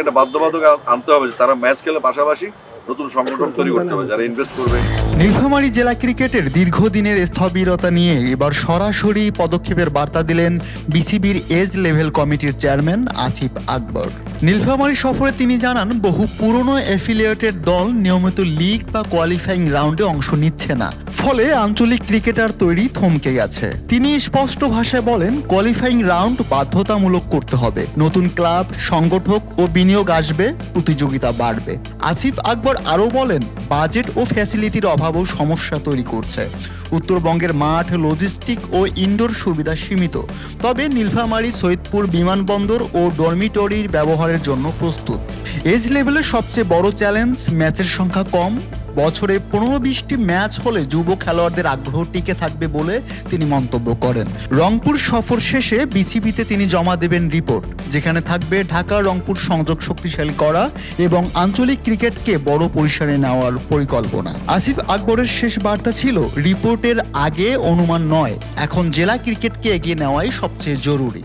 একটা বাধ্যবাধকতা আনতে হবে যে তারা ম্যাচ খেলে পাশাপাশি নতুন সংগঠন তৈরি করতে হবে যারা ইনভেস্ট করবে। নীলফামারী জেলা ক্রিকেটের দীর্ঘদিনের স্থবিরতা নিয়ে এবার সরাসরি পদক্ষেপের বার্তা দিলেন বিসিবির এজ লেভেল কমিটির চেয়ারম্যান আসিফ আকবর। নীলফামারী সফরে তিনি জানান, বহু পুরনো অ্যাফিলিয়েটেড দল নিয়মিত লিগ বা কোয়ালিফাইং রাউন্ডে অংশ নিচ্ছে না, ফলে আঞ্চলিক ক্রিকেটার তৈরি থমকে গেছে। তিনি স্পষ্ট ভাষায় বলেন, কোয়ালিফাইং রাউন্ড বাধ্যতামূলক করতে হবে, নতুন ক্লাব, সংগঠক ও বিনিয়োগ আসবে, প্রতিযোগিতা বাড়বে। আসিফ আকবর আরও বলেন, বাজেট ও ফ্যাসিলিটির অভাবও সমস্যা তৈরি করছে। উত্তরবঙ্গের মাঠ, লজিস্টিক ও ইনডোর সুবিধা সীমিত, তবে নীলফামারী সৈয়দপুর বিমানবন্দর ও ডরমিটরির ব্যবহারের জন্য প্রস্তুত। এজ লেভেলের সবচেয়ে বড় চ্যালেঞ্জ, ম্যাচের সংখ্যা কম। বছরে 15-20টি ম্যাচ হলে যুব খেলোয়াড়দের আগ্রহ টিকে থাকবে বলে তিনি মন্তব্য করেন। রংপুর সফর শেষে বিসিবিতে তিনি জমা দেবেন রিপোর্ট, যেখানে থাকবে ঢাকা রংপুর সংযোগ শক্তিশালী করা এবং আঞ্চলিক ক্রিকেটকে বড় পরিসরে নেওয়ার পরিকল্পনা। আসিফ আকবরের শেষ বার্তা ছিল, রিপোর্টের আগে অনুমান নয়, এখন জেলা ক্রিকেটকে এগিয়ে নেওয়াই সবচেয়ে জরুরি।